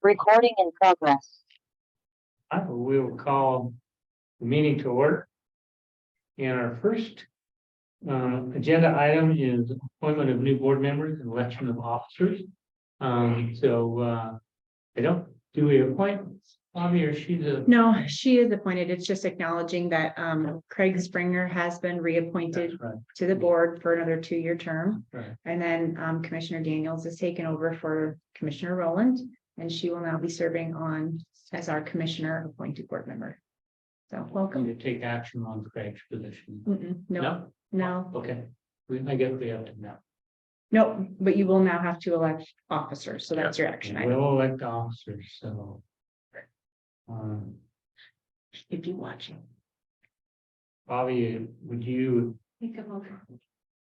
Recording in progress. We will call the meeting to order. And our first agenda item is appointment of new board members and election of officers. Do we appoint Bobby, or she's a? No, she is appointed. It's just acknowledging that Craig Springer has been reappointed to the board for another 2-year term. Right. And then Commissioner Daniels is taken over for Commissioner Rowland, and she will now be serving on as our commissioner appointed board member. So welcome. To take action on Craig's position. No, Okay, I guess we have to now. no, but you will now have to elect officers. So that's your action item. We'll elect officers, so. If you watching. Bobby, would you? Think of over.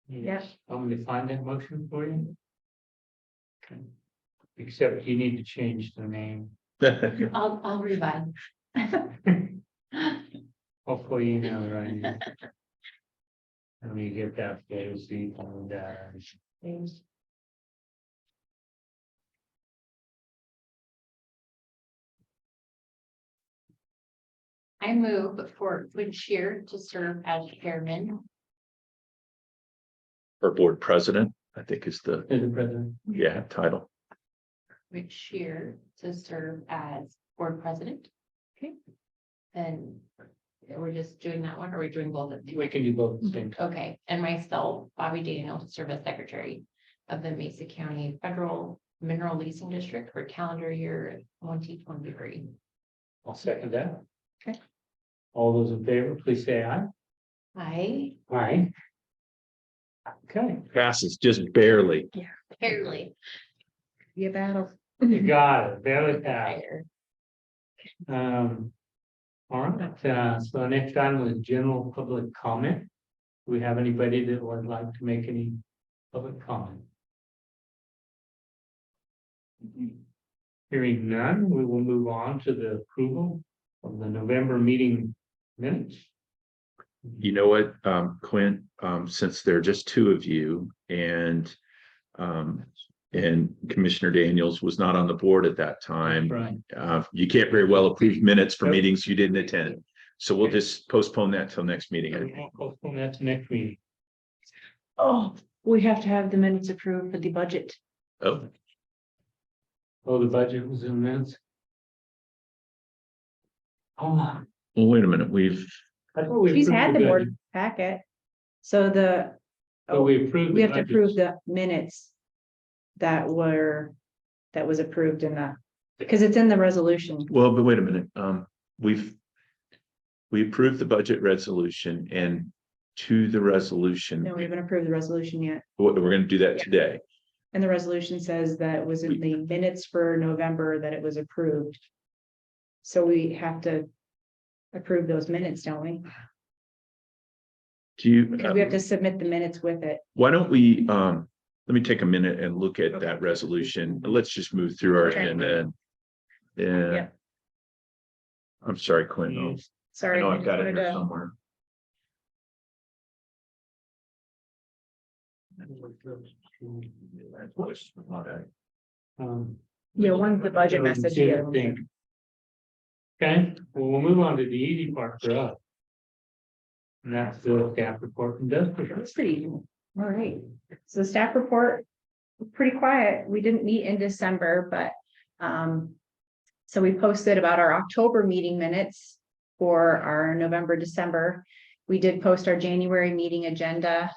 Yes. Want me to find that motion for you? Okay. Except you need to change the name. I'll revise. Hopefully you know, right? Let me get that photo sheet and I move for Shear to serve as chairman. Or board president, I think is the, the president. title. Shear to serve as board president. Okay. And we're just doing that one, or are we doing both of them? We can do both at the same time. Okay, and myself, Bobby Daniel, to serve as secretary of the Mesa County Federal Mineral Leasing District for calendar year 2023. I'll second that. Okay. All those in favor, please say aye. I Aye. Okay, Passes just barely. barely Be a battle. you got it, barely passed. higher. All right, so the next item was general public comment. Do we have anybody that would like to make any public comment? Hearing none, we will move on to the approval of the November meeting minutes. You know what, Quint, since there are just two of you and Commissioner Daniels was not on the board at that time. Right. You can't very well approve minutes for meetings you didn't attend. So we'll just postpone that till next meeting. Postpone that to next meeting. Oh, we have to have the minutes approved for the budget. Oh, Oh, the budget was in minutes. Oh, well, wait a minute, I thought we She's approved had the budget. board packet. So Oh, we approved. we the have to budget. approve the minutes that was approved in the, because it's in the resolution. well, but wait a minute, we approved the budget resolution and to the resolution, No, we haven't approved the resolution yet. we're gonna do that Yeah. today. And the resolution says that it was in the minutes for November that it was approved. So we have to approve those minutes, don't we? Do you? Because we have to submit the minutes with it. Why don't we, let me take a minute and look at that resolution. Let's just move through our Okay. agenda. And Yeah. I'm sorry, Quinn. I Sorry. know I I've just got it wanted here to- somewhere. Yeah, one's the budget message. the other one's the- Okay, well, we'll move on to the easy part for us. And that's the staff report from Dustin. It's pretty easy. All right. So the staff report, pretty quiet. We didn't meet in December, but so we posted about our October meeting minutes for our November, December. We did post our January meeting agenda.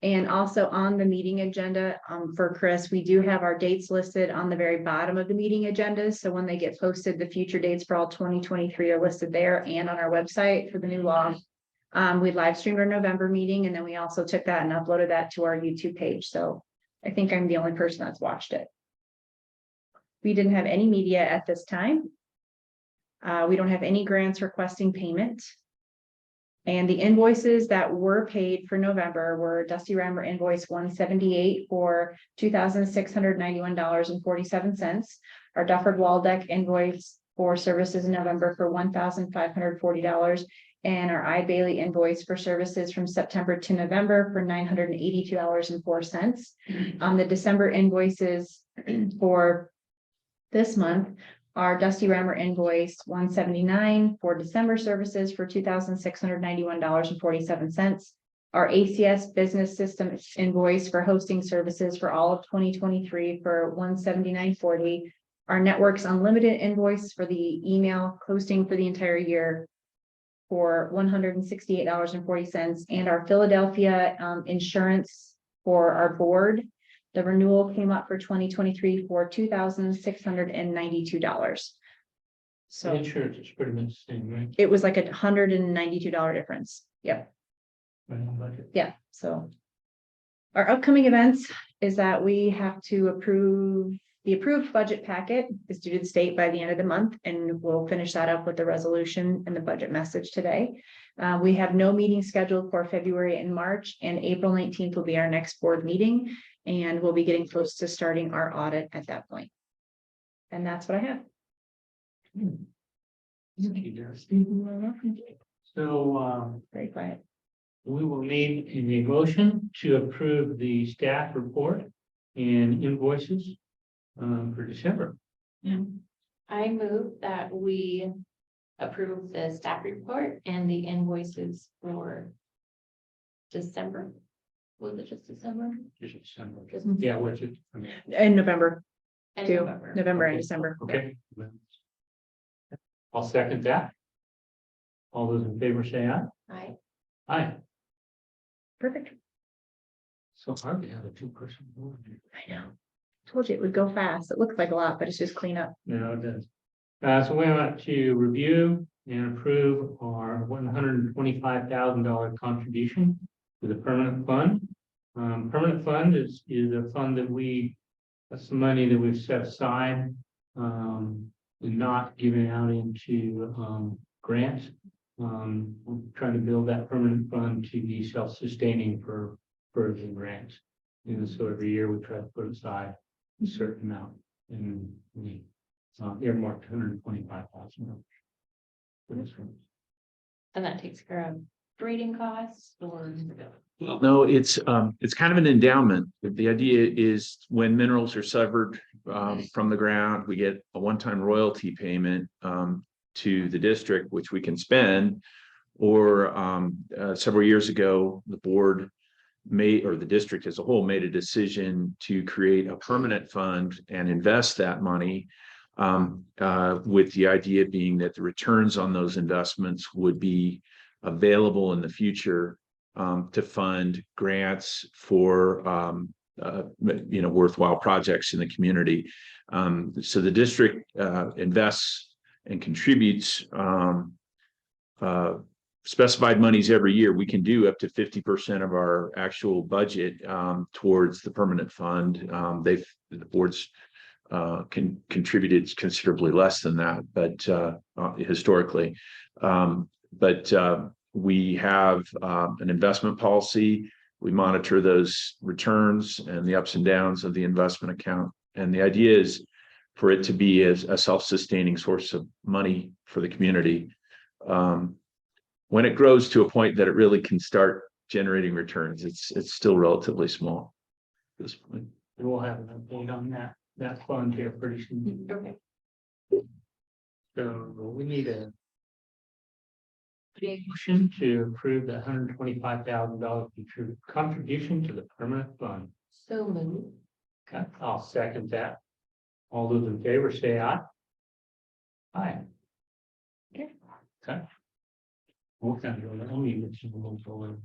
And also on the meeting agenda for Chris, we do have our dates listed on the very bottom of the meeting agenda. So when they get posted, the future dates for all 2023 are listed there and on our website for the new law. We live streamed our November meeting, and then we also took that and uploaded that to our YouTube page. So I think I'm the only person that's watched it. We didn't have any media at this time. We don't have any grants requesting payment. And the invoices that were paid for November were Dusty Reimer invoice 178 for $2,691.47. Our Dufford Waldeck invoice for services in November for $1,540. And our I Bailey invoice for services from September to November for $982.04. The December invoices for this month. Our Dusty Rammer invoice 179 for December services for $2,691.47. Our ACS business system invoice for hosting services for all of 2023 for $179.40. Our Networks Unlimited invoice for the email hosting for the entire year for $168.40. And our Philadelphia insurance for our board, the renewal came up for 2023 for $2,692. The So insurance is pretty much the same, right? it was like $192 difference. Yep. Right on budget. Yeah, so. Our upcoming events is that we have to approve, the approved budget packet is due to the state by the end of the month, and we'll finish that up with the resolution and the budget message today. We have no meeting scheduled for February and March, and April 19th will be our next board meeting, and we'll be getting close to starting our audit at that point. And that's what I have. So, Very quiet. we will need a motion to approve the staff report and invoices for December. I move that we approve the staff report and the invoices for December. Was it just December? Just December. Just- Yeah, which is. In November, And too, November. November and Okay. December. Okay. I'll second that. All those in favor say aye. Aye. Aye. Perfect. So hard to have a two-person board. I know. Told you it would go fast. It looks like a lot, but it's just clean up. No, it does. So we want to review and approve our $125,000 contribution to the permanent fund. Permanent fund is a fund that that's the money that we've set aside. We're not giving out into grants. We're trying to build that permanent fund to be self-sustaining for the grants. And so every year we try to put aside a certain amount, and we earmarked $125,000. And that takes care of grading costs or. Well, no, it's kind of an endowment. The idea is when minerals are severed from the ground, we get a one-time royalty payment to the district, which we can spend. Or several years ago, the board or the district as a whole made a decision to create a permanent fund and invest that money, with the idea being that the returns on those investments would be available in the future to fund grants for worthwhile projects in the community. So the district invests and contributes specified monies every year. We can do up to 50% of our actual budget towards the permanent fund. The boards contributed considerably less than that, but historically. But we have an investment policy. We monitor those returns and the ups and downs of the investment account. And the idea is for it to be a self-sustaining source of money for the community. When it grows to a point that it really can start generating returns, it's still relatively small at this point. And we'll have an update on that fund here pretty soon. Okay. So we need a motion to approve the $125,000 contribution to the permanent fund. So move. Okay, I'll second that. All those in favor say aye. Aye. Okay. Okay. We'll kind of go, let me get you a little forward.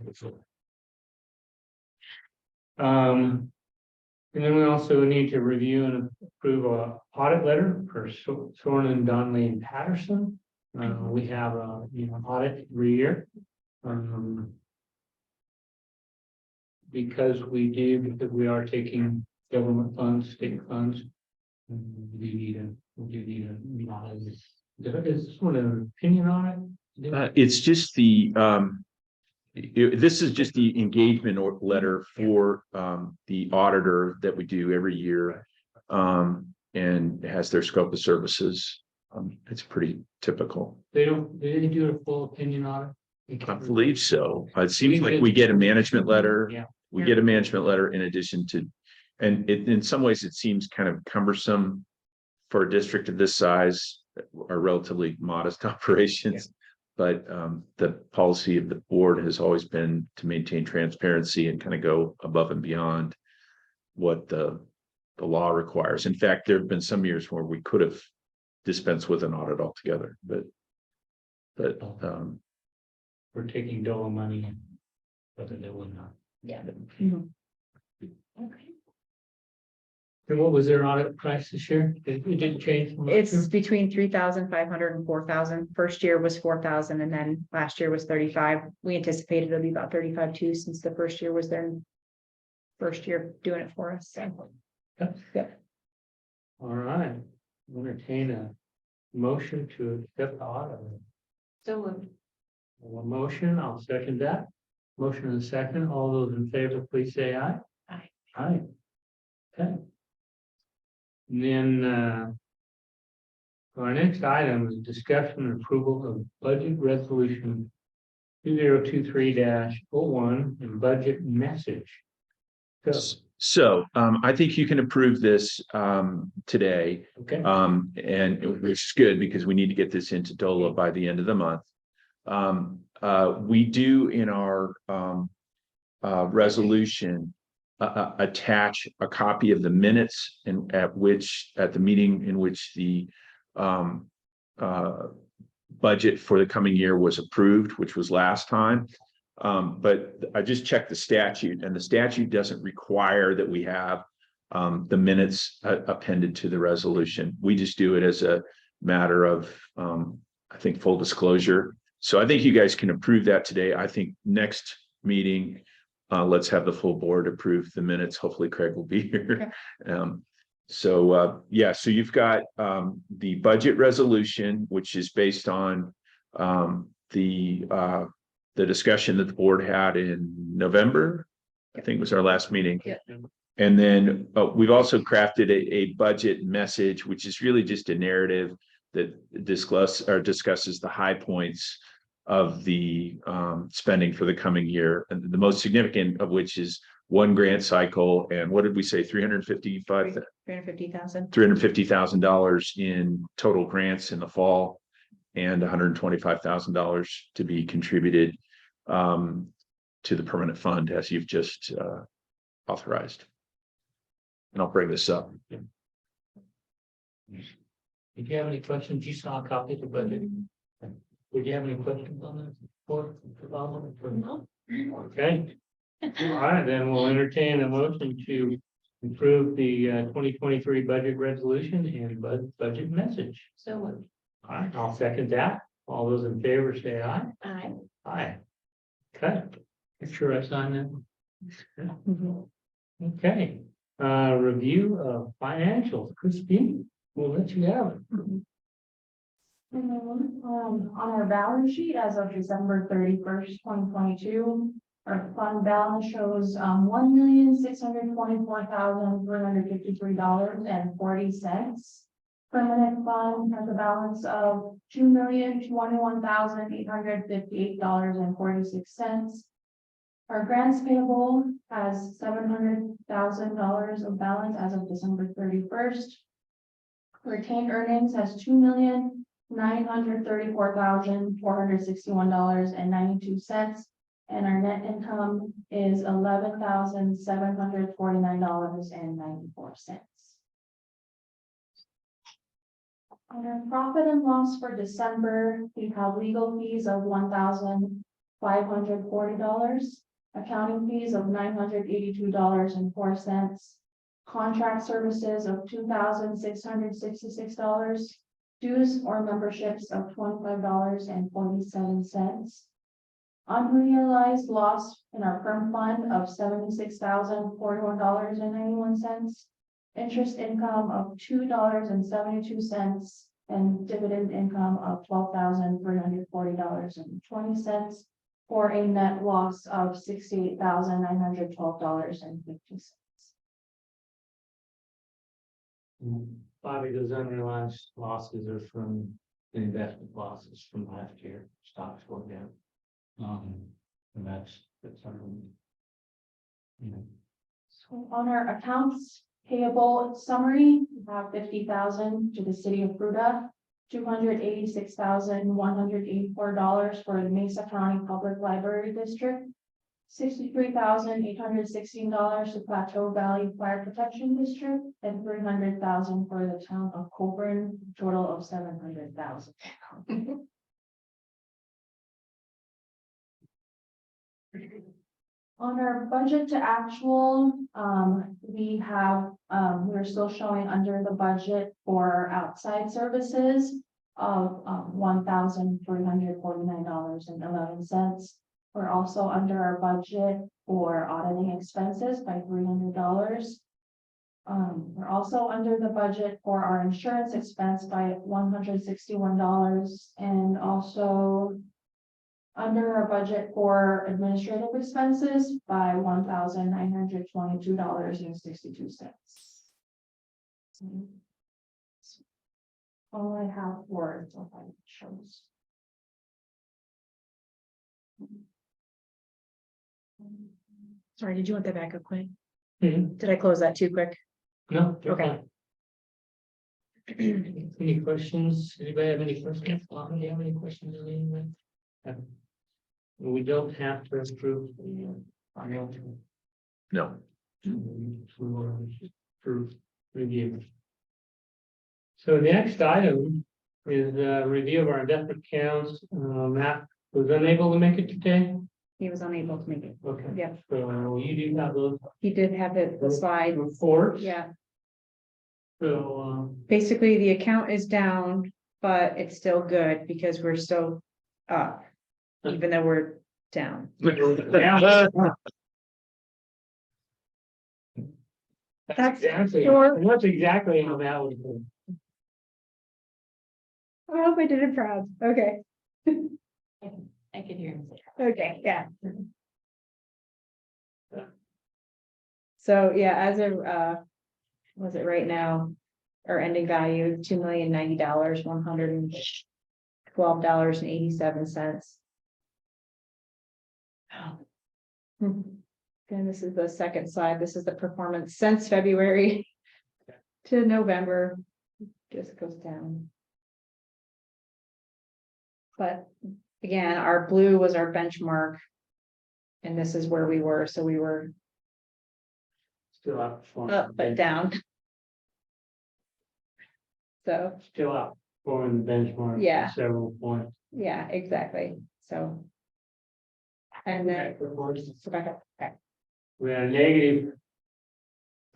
And then we also need to review and approve a audit letter for Soren, Donnelly and Patterson. We have a audit every year. Because we are taking government funds, state funds. We do need an audit. Is someone an opinion on it? It's just this is just the engagement letter for the auditor that we do every year, and it has their scope of services. It's pretty typical. They do a full opinion audit? I believe so. It seems like we get a management letter. Yeah. We get a management letter in addition to, and in some ways it seems kind of cumbersome for a district of this size are relatively modest operations. But the policy of the board has always been to maintain transparency and kind of go above and beyond what the law requires. In fact, there have been some years where we could have dispensed with an audit altogether, but We're taking DOLA money, but they will not. Yeah. Mhm. Okay. And what was their audit price this year? It didn't change from last year? It's between 3,500 and 4,000. First year was 4,000 and then last year was 35. We anticipated it'll be about 35 too, since the first year was their first year doing it for us. So. Yep. All right, entertain a motion to accept the audit. So moved. One motion, I'll second that. Motion and second, all those in favor, please say aye. Aye. Aye. Okay. And then, our next item is discussion and approval of budget resolution 2023-01 and budget message. so I think you can approve this today. Okay, And which is good because we need to get this into DOLA by the end of the month. We do in our resolution attach a copy of the minutes and at the meeting in which the budget for the coming year was approved, which was last time. But I just checked the statute, and the statute doesn't require that we have the minutes appended to the resolution. We just do it as a matter of, I think, full disclosure. So I think you guys can approve that today. I think next meeting, let's have the full board approve the minutes. Hopefully Craig will be here. So you've got the budget resolution, which is based on the discussion that the board had in November, I think was our last meeting. Yeah. And then we've also crafted a budget message, which is really just a narrative that discusses the high points of the spending for the coming year, and the most significant of which is one grant cycle. And what did we say? $350,000 in total grants in the fall, and $125,000 to be contributed to the permanent fund as you've just authorized. And I'll bring this up. did you have any questions? You saw a copy of the budget. Would you have any questions on this? No. Okay. All right, then we'll entertain a motion to approve the 2023 budget resolution and budget message. So moved. All right, I'll second that. All those in favor say aye. Aye. Aye. Okay, make sure I sign that. Mhm. Okay, review of financials. Christine, we'll let you have it. On our balance sheet as of December 31st, 2022, our fund balance shows $1,624,353.40. Permanent fund has a balance of $2,021,858.46. Our grants payable has $700,000 of balance as of December 31st. Retained earnings has $2,934,461.92, and our net income is $11,749.94. On our profit and loss for December, we have legal fees of $1,540, accounting fees of $982.04, contract services of $2,666, dues or memberships of $25.47, unrealized loss in our perm fund of $76,041.91, interest income of $2.72, and dividend income of $12,340.20, for a net loss of $68,912.50. Bobby, those unrealized losses are from the investment losses from last year. Stocks going down. And that's. So on our accounts Payable summary, we have 50,000 to the city of Fruta, $286,184 for the Mesa County Public Library District, $63,816 to Plateau Valley Fire Protection District, and $300,000 for the town of Coburn, total of $700,000. On our budget to actual, we're still showing under the budget for outside services of $1,349.11. We're also under our budget for auditing expenses by $300. We're also under the budget for our insurance expense by $161, and also under our budget for administrative expenses by $1,922.62. All I have for shows. Sorry, did you want that back up quick? Mhm. Did I close that too quick? No. Okay. Any questions? Anybody have any questions? Do you have any questions? We don't have to approve the financial. No. For review. So the next item is review of our investment accounts. Matt was unable to make it today. He was unable to make it. Okay. Yeah, So you do have those he did have it, the slide. reports. Yeah, So basically the account is down, but it's still good because we're still up, even though we're down. That's exactly, sure. that's exactly how that would be. I hope I did it proud. Okay, I could hear him say. okay, yeah. So, yeah, as of, was it right now, our ending value, $2,090,000, $112.87. And this is the second slide. This is the performance since February to November. Just goes down. But again, our blue was our benchmark. And this is where we were. So we were Still up. up but down. So, Still up for the benchmark. Yeah. Several points. yeah, exactly. So. And then, so back up. Okay. We had a negative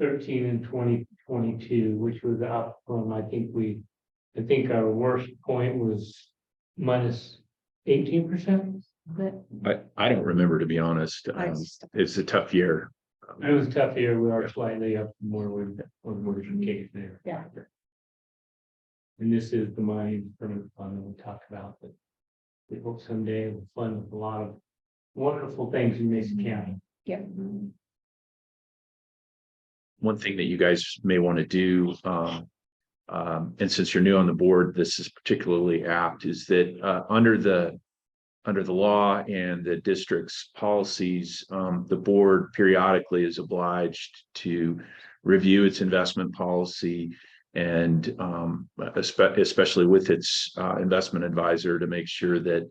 13 in 2022, which was up from, I think our worst point was minus 18%. But I don't remember, to be honest. It's a tough year. It was a tough year. We are slightly up from where we were the case there. Yeah. And this is the money from the fund that we talked about, that we hope someday will fund a lot of wonderful things in Mesa County. yeah. One thing that you guys may want to do, and since you're new on the board, this is particularly apt, is that under the law and the district's policies, the board periodically is obliged to review its investment policy, and especially with its investment advisor, to make sure that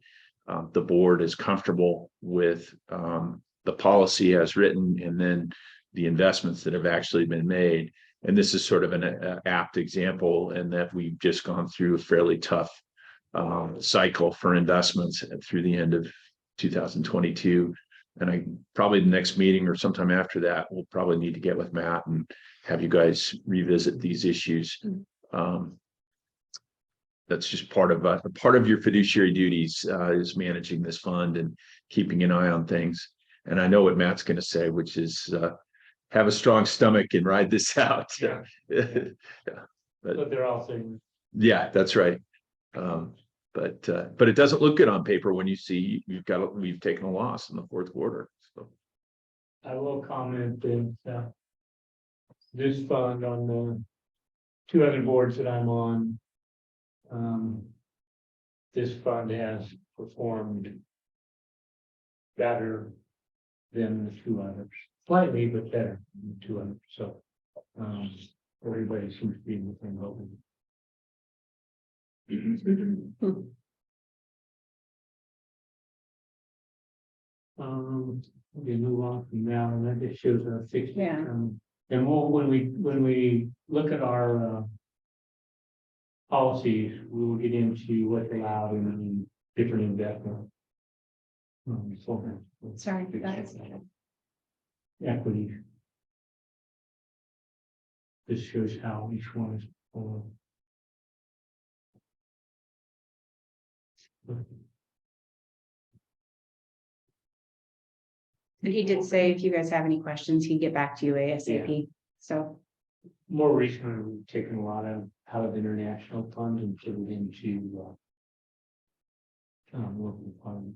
the board is comfortable with the policy as written, and then the investments that have actually been made. And this is sort of an apt example, in that we've just gone through a fairly tough cycle for investments through the end of 2022. And probably the next meeting or sometime after that, we'll probably need to get with Matt and have you guys revisit these issues. That's just part of your fiduciary duties, is managing this fund and keeping an eye on things. And I know what Matt's going to say, which is have a strong stomach and ride this out. Yeah. Yeah. But they're all saying. Yeah, that's right. But it doesn't look good on paper when you see we've taken a loss in the fourth quarter. So I will comment that this fund, on the two other boards that I'm on, this fund has performed better than the two others, slightly, but better than the two others. So Everybody seems to be in the same boat. We move on from now, and that just shows a fixed Yeah. income. And when we look at our policies, we will get into what's allowed in different investment. Sorry, guys. Equity. This shows how each one is. And he did say if you guys have any questions, he'd get back to you ASAP. So, More recently, we've taken a lot out of international funds and put it into local fund,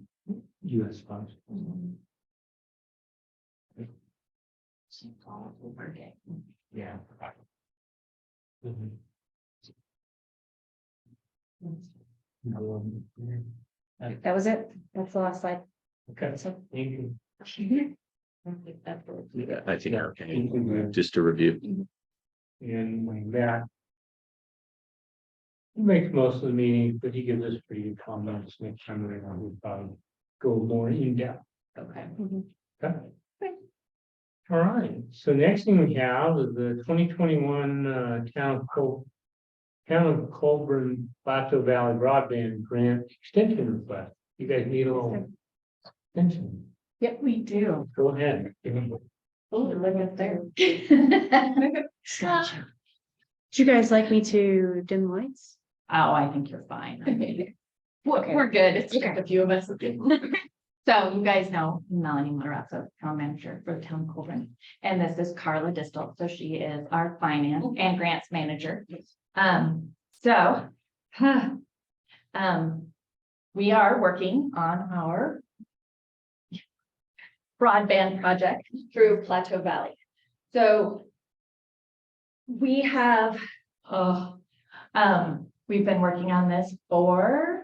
US funds. Yeah. Mhm. that was it. That's the last slide. Okay, So, thank you. Yeah, I think, okay, just to review. And like that. He makes most of the meetings, but he gives us pretty good comments next time around. We'll probably go more in depth. Okay. Okay. All right, so next thing we have is the 2021 Town of Colburn Plateau Valley Broadband Grant Extension Request. You guys need a little extension. yep, we do. Go ahead. Oh, look up there. Would you guys like me to dim the lights? Oh, I think you're fine. Okay. We're good. It's just Okay. a few of us. So you guys know Melanie Marazzo, town manager for the town of Colburn. And this is Carla Distel. So she is our finance and grants manager. So we are working on our broadband project through Plateau Valley. So we have, we've been working on this for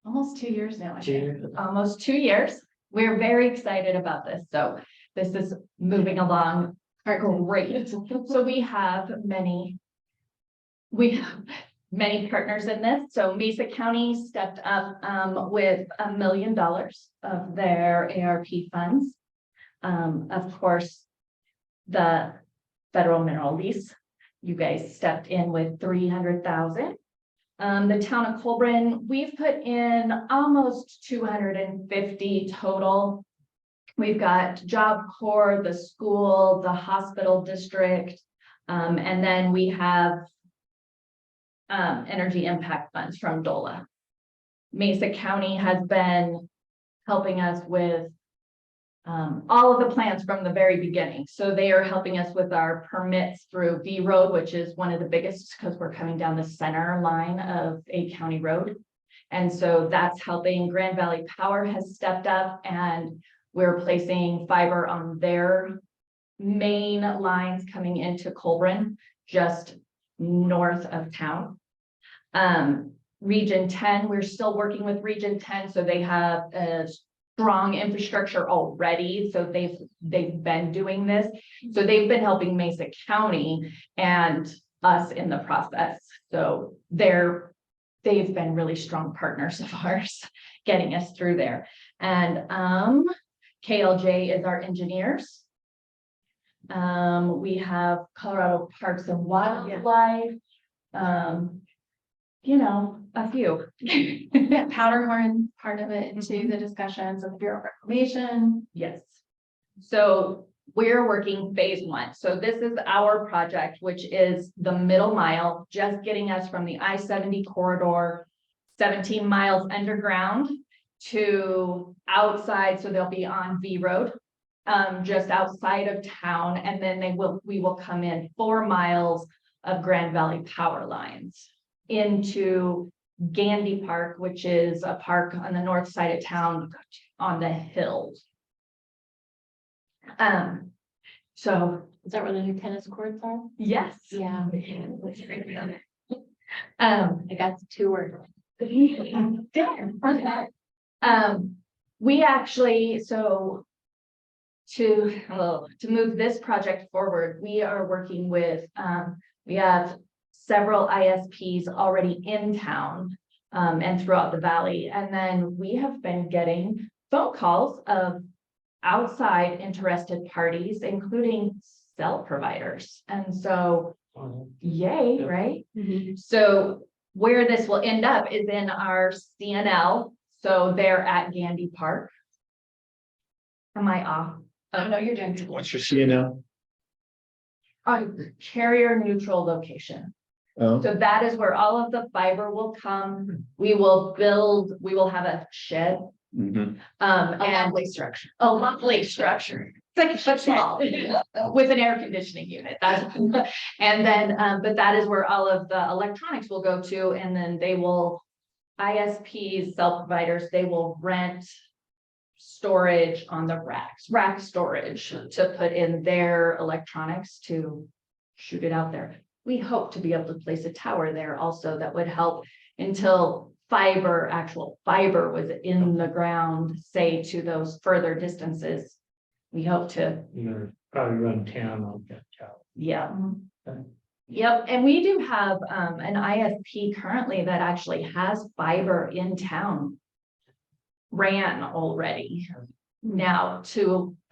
almost 2 years now. I think. Almost 2 years. We're very excited about this. So this is moving along great. So we have many partners in this. So Mesa County stepped up with $1 million of their ARP funds. Of course, the federal mineral lease, you guys stepped in with 300,000. The town of Colburn, we've put in almost 250 total. We've got Job Corps, the school, the hospital district, and then we have energy impact funds from DOLA. Mesa County has been helping us with all of the plans from the very beginning. So they are helping us with our permits through V Road, which is one of the biggest because we're coming down the center line of a county road. And so that's helping. Grand Valley Power has stepped up and we're placing fiber on their main lines coming into Colburn, just north of town. Region 10, we're still working with Region 10, so they have a strong infrastructure already. So they've been doing this. So they've been helping Mesa County and us in the process. So they've been really strong partners of ours getting us through there. And KLJ is our engineers. We have Colorado Parks and Wildlife. You know, a few. Powderhorn part of it into the discussions of the Bureau of Reclamation. Yes. So we're working phase 1. So this is our project, which is the middle mile, just getting us from the I-70 corridor, 17 miles underground to outside. So they'll be on V Road, just outside of town. And then we will come in 4 miles of Grand Valley power lines into Gandy Park, which is a park on the north side of town on the hills. So Is that where the new tennis courts are? yes. Yeah. I got the tour. we actually, so to move this project forward, we are working with, we have several ISPs already in town and throughout the valley. And then we have been getting phone calls of outside interested parties, including cell providers. And so, yay, Yeah. right? So where this will end up is in our CNL. So they're at Gandy Park. Am I off? Oh, no, you're doing. What's your CNL? Carrier neutral location. Oh, So that is where all of the fiber will come. We will build, we will have a shed. mhm. And structure. a lovely structure. It's like small with an air conditioning unit. That's, and then, but that is where all of the electronics will go to, and then they will, ISPs, cell providers, they will rent storage on the rack storage to put in their electronics to shoot it out there. We hope to be able to place a tower there also that would help until actual fiber was in the ground, say to those further distances. We hope to, Probably run town on that tower. yeah. Okay. Yep, and we do have an ISP currently that actually has fiber in town. Ran already. Now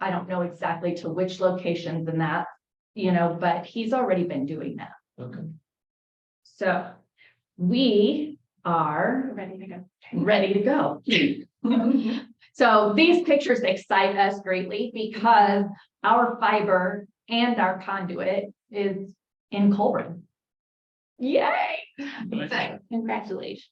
I don't know exactly to which locations in that, but he's already been doing that. Okay. So we are ready to go. So these pictures excite us greatly because our fiber and our conduit is in Colburn. Yay! Congratulations.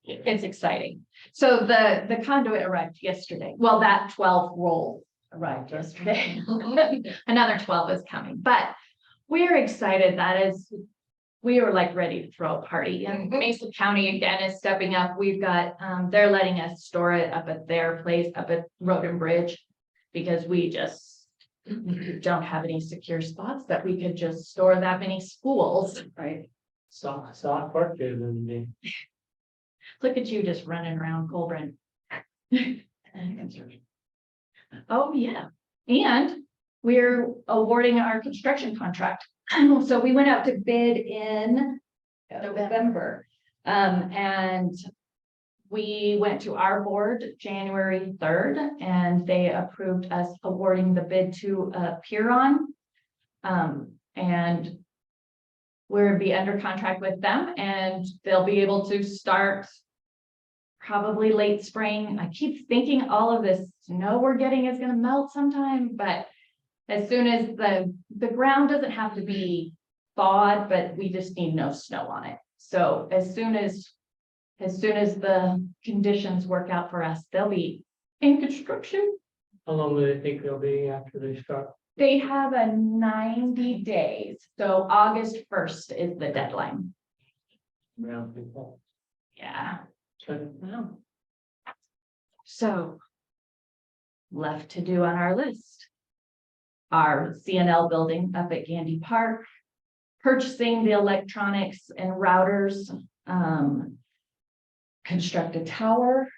It's exciting. So the conduit arrived yesterday. Well, that 12 roll arrived yesterday. Another 12 is coming, but we're excited. We were like ready to throw a party, and Mesa County again is stepping up. We've got, they're letting us store it up at their place up at Road and Bridge because we just don't have any secure spots that we could just store that many schools. Right. Saw it parked there the other day. Look at you just running around Colburn. Oh, yeah. And we're awarding our construction contract. So we went out to bid in November. And we went to our board January 3rd, and they approved us awarding the bid to Piron. And we'll be under contract with them, and they'll be able to start probably late spring. I keep thinking all of this snow we're getting is going to melt sometime, but as soon as the ground doesn't have to be thawed, but we just need no snow on it. So as soon as the conditions work out for us, they'll be in construction. How long do they think they'll be after they start? They have a 90 days. So August 1st is the deadline. Around people. Yeah. Okay. Wow. So left to do on our list. Our CNL building up at Gandy Park, purchasing the electronics and routers, construct a tower,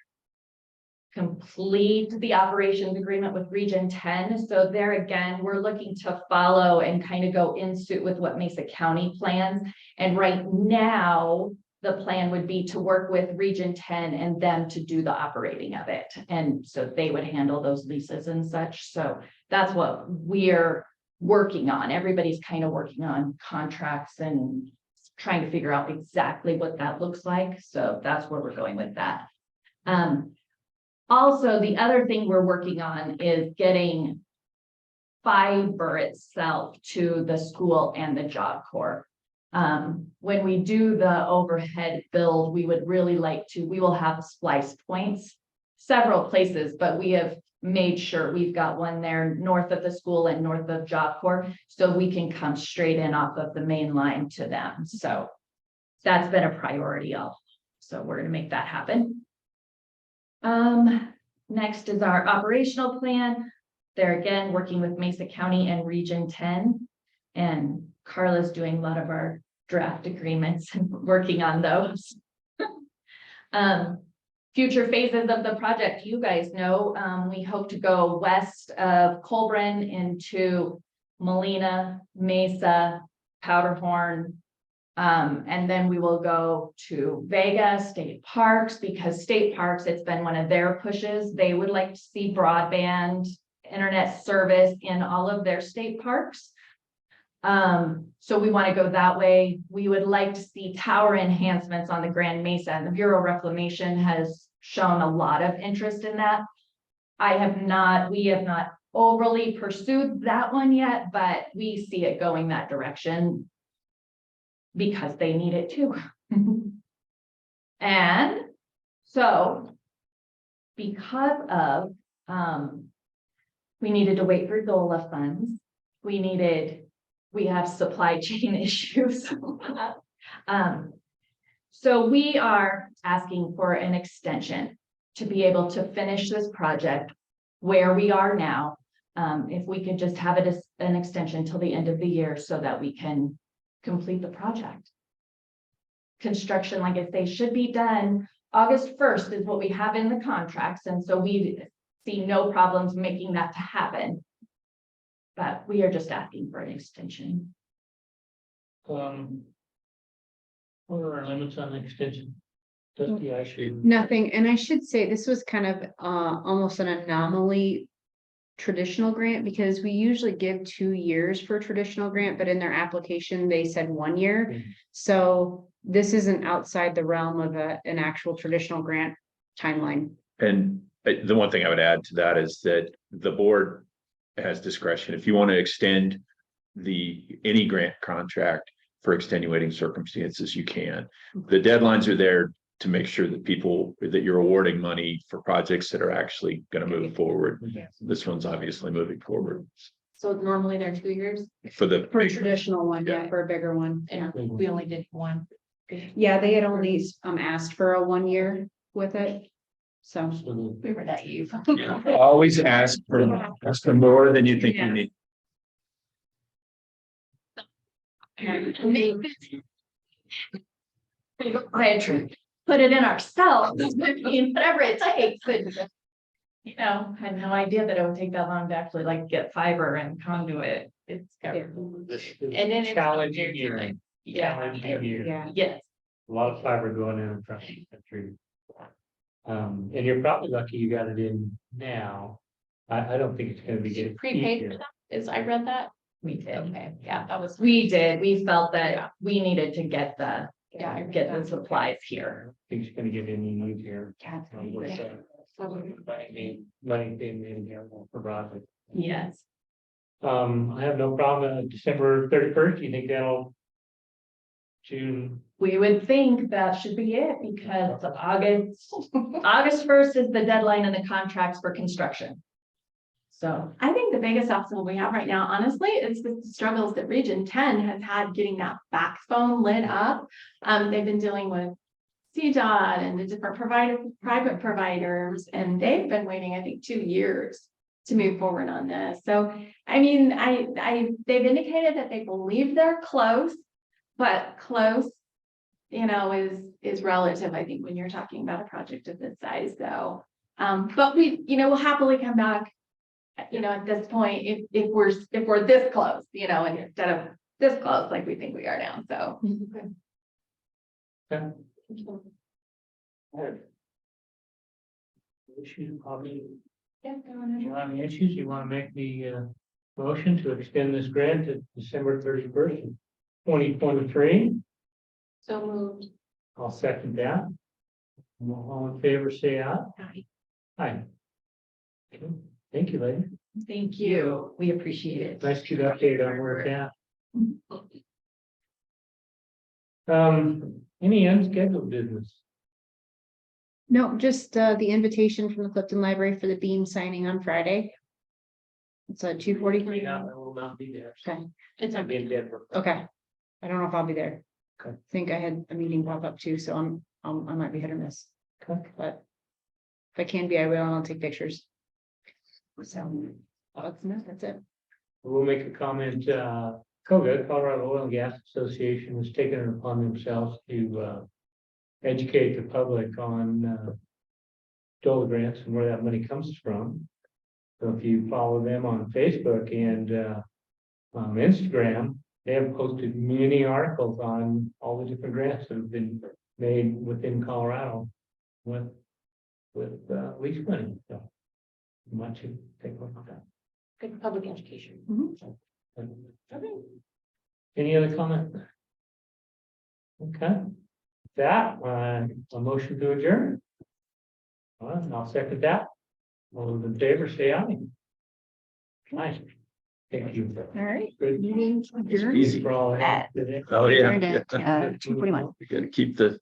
complete the operations agreement with Region 10. So there again, we're looking to follow and kind of go in suit with what Mesa County plans. And right now, the plan would be to work with Region 10 and them to do the operating of it. And so they would handle those leases and such. So that's what we're working on. Everybody's kind of working on contracts and trying to figure out exactly what that looks like. So that's where we're going with that. Also, the other thing we're working on is getting fiber itself to the school and the Job Corps. When we do the overhead build, we would really like to, we will have splice points several places, but we have made sure we've got one there north of the school and north of Job Corps, so we can come straight in off of the main line to them. So that's been a priority also. So we're going to make that happen. Next is our operational plan. They're again working with Mesa County and Region 10, and Carla's doing a lot of our draft agreements and working on those. future phases of the project, you guys know, we hope to go west of Colburn into Molina, Mesa, Powderhorn. And then we will go to Vega State Parks, because state parks, it's been one of their pushes. They would like to see broadband internet service in all of their state parks. So we want to go that way. We would like to see tower enhancements on the Grand Mesa, and the Bureau of Reclamation has shown a lot of interest in that. We have not overly pursued that one yet, but we see it going that direction because they need it too. And so because of, we needed to wait for DOLA funds, we have supply chain issues. So we are asking for an extension to be able to finish this project where we are now. If we could just have it as an extension till the end of the year so that we can complete the project. Construction, like I say, should be done August 1st is what we have in the contracts. And so we see no problems making that to happen. But we are just asking for an extension. What are our limits on the extension? Dusty, I should. Nothing, and I should say this was kind of almost an anomaly traditional grant, because we usually give 2 years for a traditional grant, but in their application, they said 1 year. Mhm. So this isn't outside the realm of an actual traditional grant timeline. And the one thing I would add to that is that the board has discretion. If you want to extend any grant contract for extenuating circumstances, you can. The deadlines are there to make sure that you're awarding money for projects that are actually going to move forward. This one's obviously moving forward So normally they're 2 years for the. For a traditional one, Yeah. yeah, for a bigger one. Yeah. and we only did one. Yeah, they had only asked for a 1 year with it. So We were naive. Always ask for more than you think you need. Put it in ourselves, I mean, whatever it takes. You know, I had no idea that it would take that long to actually like get fiber and conduit. It's. This is And then it's- challenging year. Yeah. Challenging year. yeah. Yes, A lot of fiber going in across the country. And you're probably lucky you got it in now. I don't think it's gonna be getting Prepaid for easier. that, I read that. we did. Okay, yeah, that was. We did. We felt that we needed to get Yeah, I read get the that. supplies here. I think it's gonna get any easier. With, money being made available for broadband. Yes. I have no problem, December 31st, you think that'll? June, We would think that should be it because August 1st is the deadline in the contracts for construction. So, I think the biggest obstacle we have right now, honestly, is the struggles that Region 10 has had getting that backbone lit up. They've been dealing with CDOT and the different private providers, and they've been waiting, I think, 2 years to move forward on this. So, I mean, they've indicated that they believe they're close, but close, is relative, I think, when you're talking about a project of this size, though. But we'll happily come back, at this point, if we're this close, and instead of this close, like we think we are now, so. okay. Issue, probably, Yeah, go on. you have any issues, you wanna make the motion to extend this grant to December 31st, 2023? So moved. I'll second that. All in favor, say aye. Aye. Aye. Okay, thank you, lady. thank you. We appreciate it. Nice to update on where it's at. Any unscheduled business? No, just the invitation from the Clifton Library for the beam signing on Friday. It's a 2:43. I will not be there. Okay, It's I'll be in Denver. okay. I don't know if I'll be there. Okay. I think I had a meeting pop up too, so I might be hit or miss. Okay. But if I can be, I will, and I'll take pictures. So, that's it. We'll make a comment, COGA, Colorado Oil and Gas Association, has taken it upon themselves to educate the public on DOLA grants and where that money comes from. So if you follow them on Facebook and on Instagram, they have posted many articles on all the different grants that have been made within Colorado with lease money. So why don't you take a look at that? Good public education. Okay. Any other comment? Okay. That, a motion to adjourn. All right, I'll second that. All those in favor, say aye. Nice. Thank you. All right. Good. Meeting adjourned Easy. For all that at today. Oh, yeah. Adjourned at, 2:41. We gotta keep the